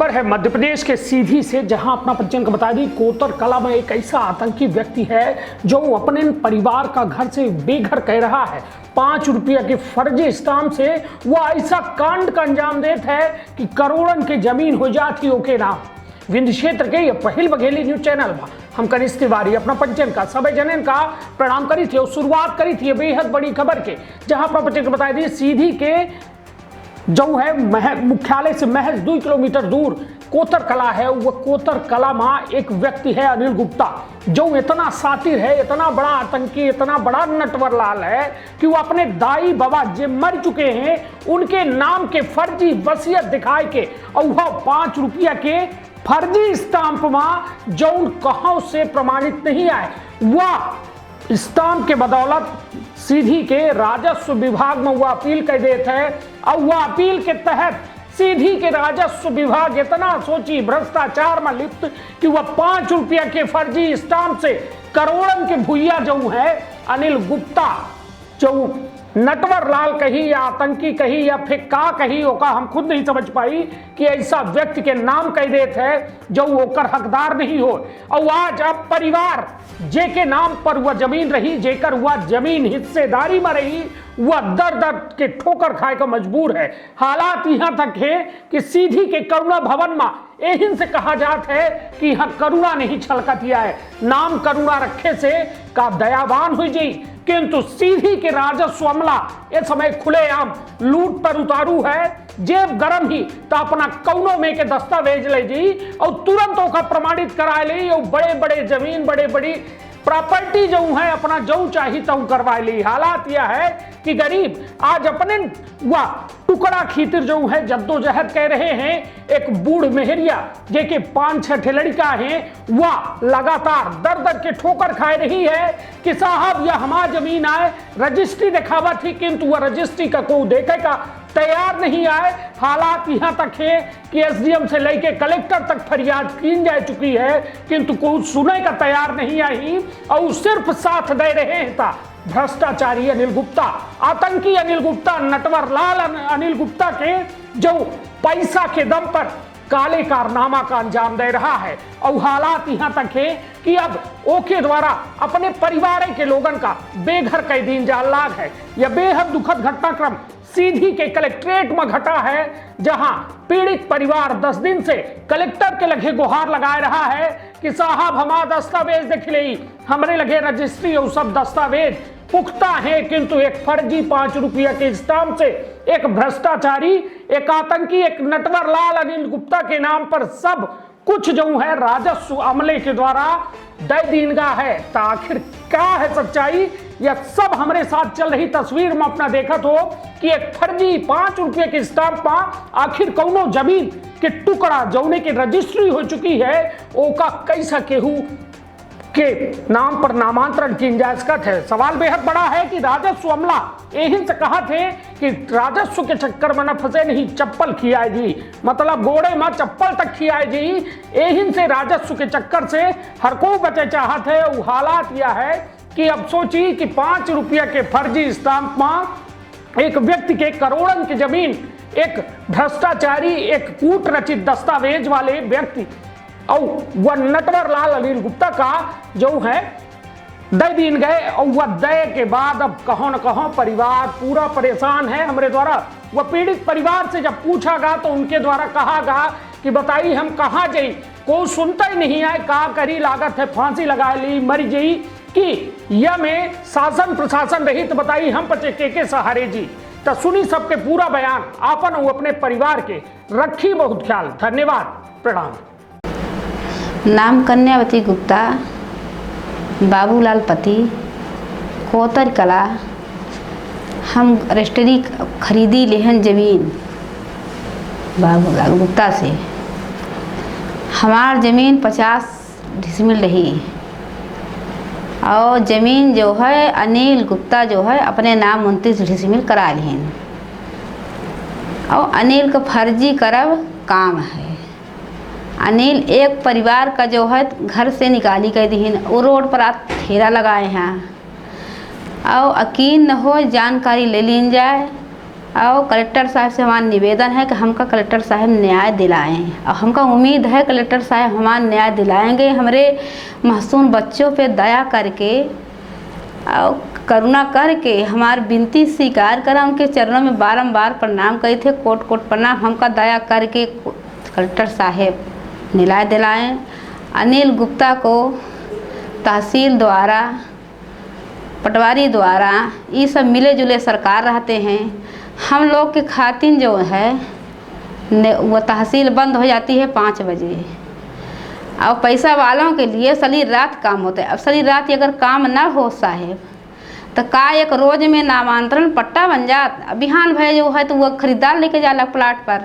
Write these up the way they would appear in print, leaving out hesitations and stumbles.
खबर है मध्य प्रदेश के सीधी से, जहां अपना परिचय का बता दी। कोतर कला में एक ऐसा आतंकी व्यक्ति है जो अपने परिवार का घर से बेघर कह रहा है। 5 रुपया के फर्जी स्टाम्प से वह ऐसा कांड का अंजाम देता है कि करोड़न की जमीन हो जाती ओके नाम। विंध्य क्षेत्र के ये पहल बघेली न्यूज चैनल में हम कनिष्ठ तिवारी अपना पंचन का सभी जनन का प्रणाम करी थी और शुरुआत करी थी बेहद बड़ी खबर के, जहां अपना पंचन बता दी सीधी के जो है मुख्यालय से महज 2 किलोमीटर दूर कोतर कला है। वह कोतर कला में एक व्यक्ति है अनिल गुप्ता, जो इतना सातिर है, इतना बड़ा आतंकी, इतना बड़ा नटवर लाल है कि वो अपने दाई बाबा जो मर चुके हैं उनके नाम के फर्जी वसीयत दिखाए के और वह 5 रुपया के फर्जी स्टाम्प में जो कहां से प्रमाणित नहीं आए, वह स्टाम्प के बदौलत सीधी के राजस्व विभाग में वह अपील कर देते हैं और वह अपील के तहत सीधी के राजस्व विभाग इतना सोची भ्रष्टाचार में लिप्त कि वह 5 रुपया के फर्जी स्टाम्प से करोड़न के भुइया जो है अनिल गुप्ता, जो नटवर लाल कही या आतंकी कही या फिर का कही होगा, हम खुद नहीं समझ पाई कि ऐसा व्यक्ति के नाम कह देते है जो ओकर हकदार नहीं हो। और आज अब परिवार जे के नाम पर वह जमीन रही, जेकर वह जमीन हिस्सेदारी में रही, वह दर दर के ठोकर खाए का मजबूर है। हालात यहाँ तक है कि सीधी के करुणा भवन में एहिन से कहा जाता है कि यहाँ करुणा नहीं छलकतिया है, नाम करुणा रखे से का दयावान हो जाई, किंतु सीधी के राजस्व अमला इस समय खुलेआम लूट पर उतारू है। जेब गरम ही तो अपना कौनों में के दस्तावेज ले जी और तुरंत ओका प्रमाणित करा ली और बड़े बड़े जमीन बड़े बड़ी प्रॉपर्टी जो है अपना जो चाहिए तो करवा ली। हालात यह है कि गरीब आज अपने वह टुकड़ा खीतिर जो है जद्दोजहद कह रहे हैं। एक बूढ़ मेहरिया जे के 5-6 लड़का हैं, वह लगातार दर दर के ठोकर खाए रही है कि साहब यह हमारा जमीन आए, रजिस्ट्री दिखावा थी, किंतु वह रजिस्ट्री का कोई देखे का तैयार नहीं आए। हालात यहाँ तक है कि एसडीएम से लेके कलेक्टर तक फरियाद की जा चुकी है, किंतु कोई सुने का तैयार नहीं आई और सिर्फ साथ दे रहे हैं भ्रष्टाचारी अनिल गुप्ता, आतंकी अनिल गुप्ता, नटवर लाल अनिल गुप्ता के जो पैसा के दम पर काले कारनामा का अंजाम दे रहा है। और हालात यहाँ तक है कि अब ओके द्वारा अपने परिवार के लोगन का बेघर कई दिन जाल लाग है। यह बेहद दुखद घटनाक्रम सीधी के कलेक्ट्रेट में घटा है, जहां पीड़ित परिवार 10 दिन से कलेक्टर के लगे गुहार लगाए रहा है कि साहब हमारा दस्तावेज देख ले, हमरे लगे रजिस्ट्री और सब दस्तावेज पुख्ता है, किंतु एक फर्जी 5 रुपया के स्टाम्प से एक भ्रष्टाचारी, एक आतंकी, एक नटवर लाल अनिल गुप्ता के नाम पर सब कुछ जो है राजस्व अमले के द्वारा दे दीनगा है। तो आखिर क्या है सच्चाई, यह सब हमारे साथ चल रही तस्वीर में अपना देखा तो कि एक फर्जी 5 रुपये के स्टाम्प पर आखिर कौनो जमीन के टुकड़ा जौने की रजिस्ट्री हो चुकी है, ओका कैसा केहू के नाम पर नामांतरण की इजाजत है। सवाल बेहद बड़ा है कि राजस्व अमला यही से कहा थे कि राजस्व के चक्कर में न फंसे, नहीं चप्पल खियाए जी, मतलब गोड़े में चप्पल तक खियाए जी। यही से राजस्व के चक्कर से हर को बचे चाहत है। वो हालात यह है कि अब सोची कि 5 रुपया के फर्जी स्टाम्प में एक व्यक्ति के करोड़न की जमीन, एक भ्रष्टाचारी, एक कूट रचित दस्तावेज वाले व्यक्ति और वह नटवर लाल अनिल गुप्ता का जो है दे दिन गए। और वह दे के बाद अब कहो न कहो परिवार पूरा परेशान है। हमारे द्वारा वह पीड़ित परिवार से जब पूछा गया तो उनके द्वारा कहा गया कि बताइए हम कहाँ जाई, कोई सुनता ही नहीं है, का करी लागत है फांसी लगा ली मर जाई कि यह में शासन प्रशासन रही तो बताइए हम बचे के सहारे जी। तो सुनी सबके पूरा बयान आपन और अपने परिवार के रखी बहुत ख्याल। धन्यवाद, प्रणाम। नाम कन्यावती गुप्ता, बाबूलाल पति, कोतर कला। हम रजिस्ट्री खरीदी लेहन जमीन बाबूलाल गुप्ता से। हमार ज़मीन 50 डिसमिल रही और ज़मीन जो है अनिल गुप्ता जो है अपने नाम 29 डिसमिल करा लेहन और अनिल का फर्जी करब काम है। अनिल एक परिवार का जो है घर से निकाली कर दीन, वो रोड पर ठेला लगाए हैं और यकीन न हो जानकारी ले लीन जाए और कलेक्टर साहब से हमारा निवेदन है कि हमका कलेक्टर साहब न्याय दिलाएं, और हमका उम्मीद है कलेक्टर साहब हमारा न्याय दिलाएंगे। हमारे मासूम बच्चों पे दया करके और करुणा करके हमारी विनती स्वीकार करा, उनके चरणों में बारंबार प्रणाम करे थे, कोट कोट प्रणाम। हमका दया करके कलेक्टर साहब न्याय दिलाएं। अनिल गुप्ता को तहसील द्वारा, पटवारी द्वारा ये सब मिले जुले सरकार रहते हैं। हम लोग के खातिन जो है वो तहसील बंद हो जाती है 5 बजे, और पैसा वालों के लिए सारी रात काम होता है। अब सारी रात अगर काम ना हो साहेब तो का एक रोज में नामांतरण पट्टा बन जात। बिहान भय जो है तो वो खरीदार लेके जाला प्लाट पर,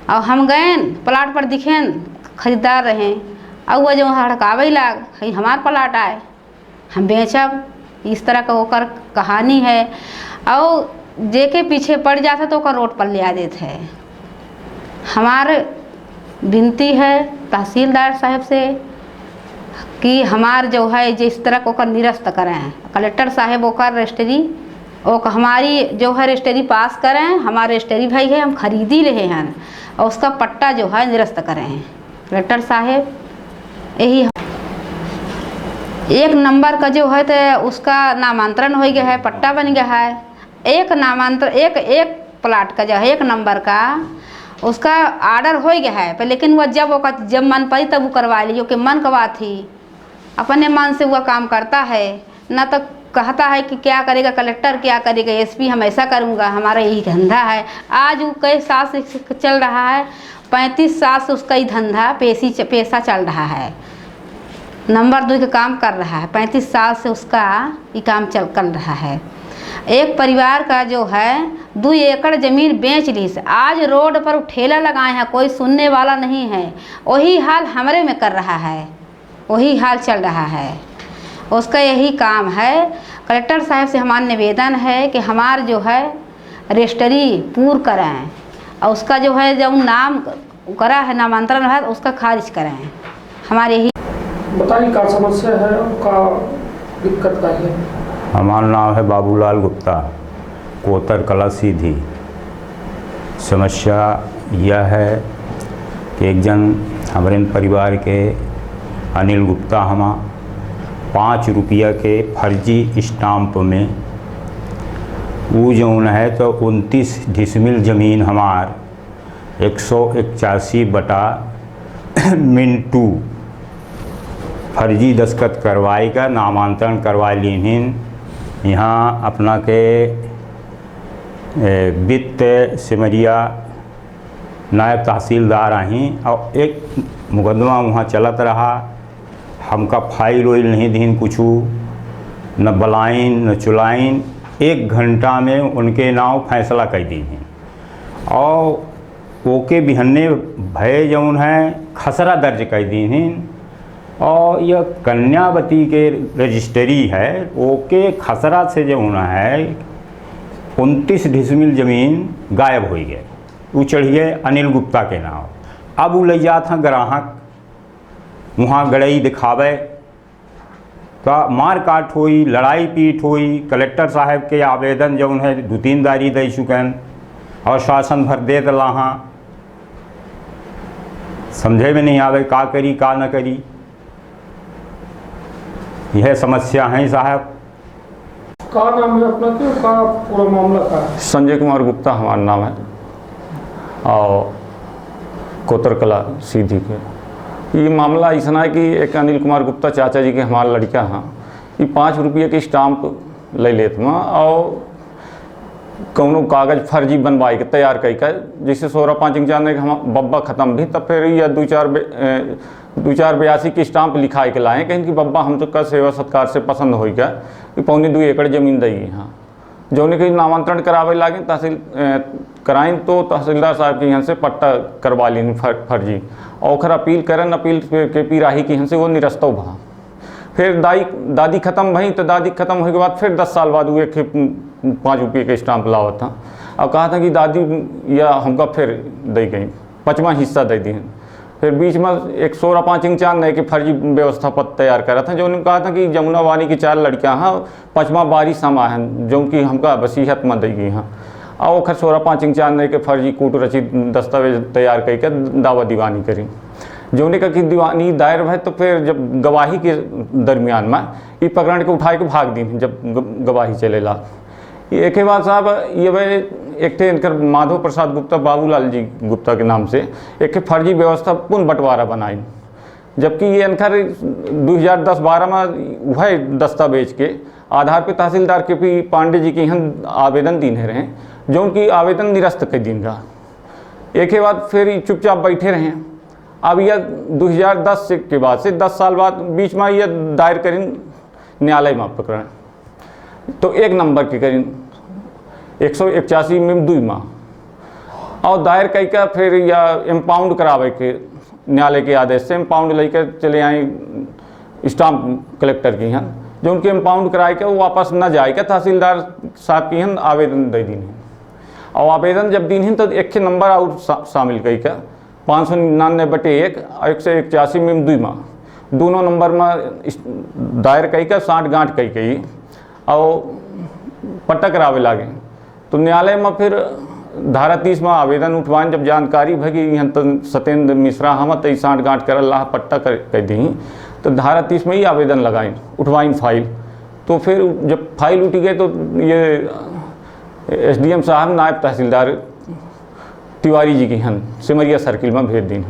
और हम गए प्लाट पर दिखें खरीदार रहें, और वह जो हड़कावे लाग है हमार प्लाट आए हम बेचब। इस तरह का ओकर कहानी है। और जेके पीछे पड़ जाता तो ओकर रोड पर ले आ देते है। हमारे विनती है तहसीलदार साहब से कि हमार जो है जिस तरह को ओकर निरस्त करें, कलेक्टर साहब ओकर रजिस्ट्री हमारी जो है रजिस्ट्री पास करें। हमारे रजिस्ट्री भाई है, हम खरीदी रहे हैं, और उसका पट्टा जो है निरस्त करें कलेक्टर साहब। यही 1 नंबर का जो है तो उसका नामांतरण हो गया है, पट्टा बन गया है। एक नामांतरण एक प्लाट का जो है 1 नंबर का उसका आर्डर हो गया है पर, लेकिन वह जब मन पड़ी तब वो करवा ली, जो कि मन का बात थी। अपने मन से वह काम करता है, न तो कहता है कि क्या करेगा कलेक्टर, क्या करेगा एसपी, हम ऐसा करूँगा, हमारा यही धंधा है। आज वो कई साल से चल रहा है, 35 साल से उसका ही धंधा पैसा चल रहा है। नंबर 2 का काम कर रहा है, 35 साल से उसका ये काम चल रहा है। एक परिवार का जो है 2 एकड़ ज़मीन बेच ली से आज रोड पर ठेला लगाए हैं, कोई सुनने वाला नहीं है। वही हाल हमारे में कर रहा है, वही हाल चल रहा है। उसका यही काम है। कलेक्टर साहब से हमारा निवेदन है कि हमार जो है रजिस्ट्री पूर्ण करें, और उसका जो है जब नाम करा है नामांतरण है उसका खारिज करें। हमारे यही बताइए क्या समस्या है, का दिक्कत का है। हमारा नाम है बाबूलाल गुप्ता, कोतर कला सीधी। समस्या यह है कि एक जन हमारे परिवार के अनिल गुप्ता हमा 5 रुपया के फर्जी स्टाम्प में वो जौन है तो 29 डिसमिल ज़मीन हमार 181/2 फर्जी दस्खत करवाई का नामांतरण करवा लीन। यहाँ अपना के वित्त सिमरिया नायब तहसीलदार आहीं, और एक मुकदमा वहाँ चलत रहा। हमका फाइल वाइल नहीं दीन, कुछ न बुलाइन न चुलाइन। 1 घंटा में उनके नाव फैसला कर दी हैं, और ओके बिहन्ने भय जौन है खसरा दर्ज कर दी हैं। और यह कन्यावती के रजिस्ट्री है, ओके खसरा से जो होना है 29 डिसमिल ज़मीन गायब हो गए। वो चढ़िए अनिल गुप्ता के नाम। अब वो ले जात हैं ग्राहक, वहाँ गड़ई दिखावे तो मार काट हुई, लड़ाई पीट हुई। कलेक्टर साहब के आवेदन जौन है 2-3 दारी दे चुकन, और शासन भर दे दला। समझे में नहीं आवे का करी का न करी। यह समस्या है साहब। का नाम है अपना, क्यों का पूरा मामला का है? संजय कुमार गुप्ता हमारा नाम है, और कोतर कला सीधी के। ये मामला ऐसा है कि एक अनिल कुमार गुप्ता चाचा जी के हमारा लड़का हाँ, ये 5 रुपये के स्टाम्प ले लेते हैं, और कौनो कागज़ फर्जी बनवाई के तैयार कई का, जैसे 16/5 जाने के हम बब्बा ख़त्म भी, तब फिर या 2-4 की स्टाम्प लिखाई के लाएँ कहीं कि बब्बा हम तो का सेवा सत्कार से पसंद हो गया कि 2.25 एकड़ ज़मीन दी। हाँ, जो उन्हें नामांतरण करावे लागे तहसील कराएं तो तहसीलदार साहब के यहाँ से पट्टा करवा ली फर्जी, और ओखर अपील करन, अपील के पी राही के यहाँ से वो निरस्तो भा। फिर दादी ख़त्म भई तो दादी ख़त्म होने के बाद फिर 10 साल बाद वो एक 5 रुपये के स्टाम्प लावत था, और कहा था कि दादी या हमका फिर दे गई 5वां हिस्सा दे दी। फिर बीच में एक 16/5 चांद के फर्जी व्यवस्था पत्र तैयार करा था, जो उन्होंने कहा था कि जमुना वानी की 4 लड़कियाँ हाँ 5वां बारी समा हैं, जो कि हमका वसीयत में दी गई हाँ। और ओखर 16/5 के फर्जी कूट रचित दस्तावेज तैयार करके दावा दीवानी करी। जौने का कि दीवानी दायर है तो फिर जब गवाही के दरमियान में ये प्रकरण के उठाए के भाग दी जब गवाही चलेला। एक के बाद साहब ये भाई एक थे इनकर माधव प्रसाद गुप्ता बाबूलाल जी गुप्ता के नाम से एक फर्जी व्यवस्था पुनः बंटवारा बनाई, जबकि ये इनकर 2010-12 में वह दस्तावेज के आधार पर तहसीलदार के पी पांडे जी के यहाँ आवेदन दीने रहे, जो उनकी आवेदन निरस्त कर दिन का। एक के बाद फिर चुपचाप बैठे रहे। अब यह 2010 के बाद से 10 साल बाद बीच में यह दायर करीन न्यायालय में प्रकरण, तो 1 नंबर के करीन 181 में 2 माह और दायर करके फिर या इम्पाउंड करावे के न्यायालय के आदेश से इम्पाउंड लेकर चले आए स्टाम्प कलेक्टर के यहाँ, जो उनके इम्पाउंड कराए के वो वापस न जाए तहसीलदार साहब के यहाँ आवेदन दे दी और आवेदन जब दी तो 1 नंबर और शामिल कई का 599/1 और 181 में 2 माह दोनों नंबर में दायर कई का 60 गांठ कई गई और पट्टा करावे लागे। तो न्यायालय में फिर धारा 30 में आवेदन उठवाएं, जब जानकारी भगी यहाँ तो सत्येंद्र मिश्रा हम तो 60 गांठ कर ला पट्टा कर दी, तो धारा 30 में ही आवेदन लगाई उठवाइन फाइल। तो फिर जब फाइल उठी गई तो ये SDM साहब नायब तहसीलदार तिवारी जी की हन सिमरिया सर्किल में भेज दी।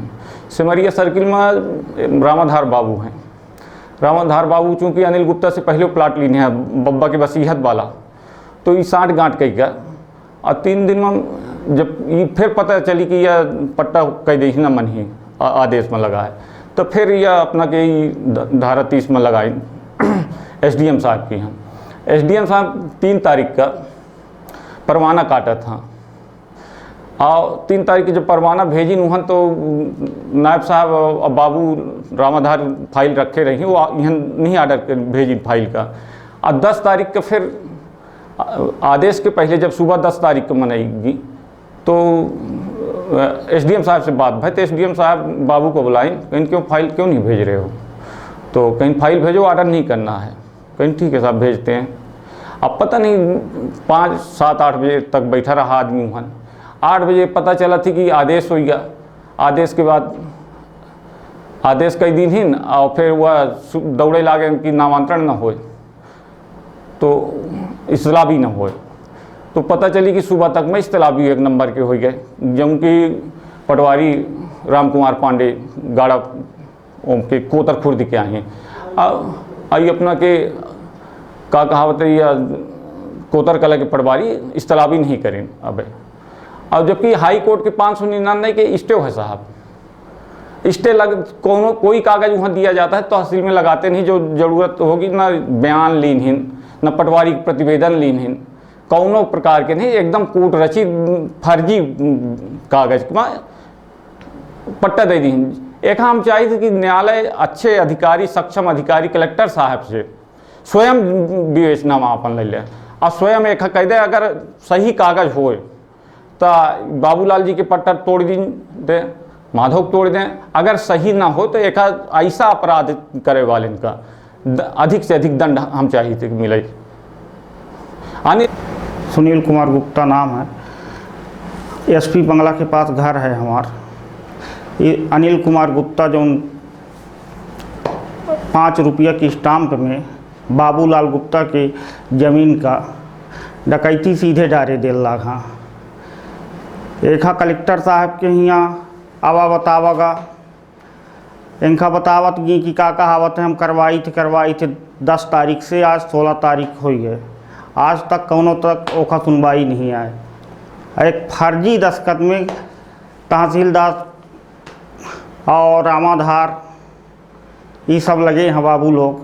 सिमरिया सर्किल में रामाधार बाबू हैं। रामाधार बाबू चूँकि अनिल गुप्ता से पहले प्लाट लीने हैं बब्बा के वसीयत वाला, तो ये 60 गांठ कही का और 3 दिन में जब ये फिर पता चली कि यह पट्टा कह दे न मन ही आदेश में लगा है, तो फिर यह अपना के धारा 30 में लगाई SDM साहब की यहाँ। SDM साहब 3 तारीख का परवाना काटा था और 3 तारीख की जब परवाना भेजी वहाँ तो नायब साहब और बाबू रामाधार फाइल रखे रही, वो यहाँ नहीं ऑर्डर भेजी फाइल का। और 10 तारीख का फिर आदेश के पहले जब सुबह 10 तारीख को मनाएगी तो SDM साहब से बात भाई, तो SDM साहब बाबू को बुलाई, कहीं क्यों फाइल क्यों नहीं भेज रहे हो, तो कहीं फाइल भेजो ऑर्डर नहीं करना है, कहीं ठीक है साहब भेजते हैं। अब पता नहीं 5, 7, 8 बजे तक बैठा रहा आदमी वहाँ। 8 बजे पता चला थी कि आदेश हो गया। आदेश के बाद आदेश कई दिन ही और फिर वह दौड़े लागे कि नामांतरण न हो तो इस्तला भी न हो, तो पता चली कि सुबह तक में इस्तला भी 1 नंबर के हो गए, जबकि पटवारी राम कुमार पांडे गाड़ा के कोतर खुर्द के आए हैं। आई अपना के का कहावत है या कोतर कला के पटवारी इस्तला भी नहीं करें अब। और जबकि हाई कोर्ट के 599 के स्टे है साहब, स्टे कोई कागज़ वहाँ दिया जाता है तहसील में लगाते नहीं, जो ज़रूरत होगी ना बयान लीनहीन न पटवारी प्रतिवेदन लीनहीन कौनों प्रकार के नहीं, एकदम कूट रचित फर्जी कागज में पट्टा दे दी। एक हम चाहिए थे कि न्यायालय अच्छे अधिकारी सक्षम अधिकारी कलेक्टर साहब से स्वयं विवेचना मापन ले लें और स्वयं एक कह दे अगर सही कागज हो तो बाबूलाल जी के पट्टा तोड़ दे, माधव तोड़ दें, अगर सही ना हो तो एक ऐसा अपराध करे वाले इनका अधिक से अधिक दंड हम चाहिए थे कि मिले। सुनील कुमार गुप्ता नाम है, SP बंगला के पास घर है हमार। ये अनिल कुमार गुप्ता जो 5 रुपया की स्टाम्प में बाबूलाल गुप्ता की ज़मीन का डकैती सीधे डारे दिल लागा। एक कलेक्टर साहब के यहाँ आवा बतावागा, इनका बतावत गी कि का कहावत है हम करवाई थे 10 तारीख से आज 16 तारीख हो गए, आज तक कौनों तक ओखा सुनवाई नहीं आए। एक फर्जी दस्तखत में तहसीलदार और रामाधार ये सब लगे हैं बाबू लोग,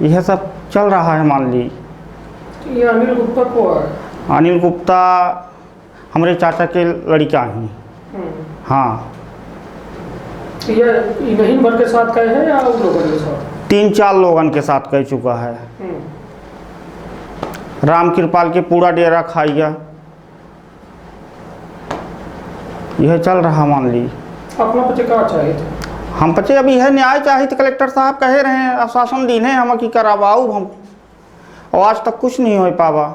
यह सब चल रहा है। मान ली ये अनिल गुप्ता को है? अनिल गुप्ता हमारे चाचा के लड़का हैं। हाँ, ये इन्हीं भर के साथ कहे हैं या उन लोगों के साथ? 3-4 लोगन के साथ कह चुका है। राम कृपाल के पूरा डेरा खाइया, यह चल रहा। मान ली अपना बच्चे क्या चाहिए थे? हम बच्चे अभी है न्याय चाहिए थे, कलेक्टर साहब कहे रहे हैं आश्वासन दीन है हम कि करावाऊ हम, और आज तक कुछ नहीं हो पावा।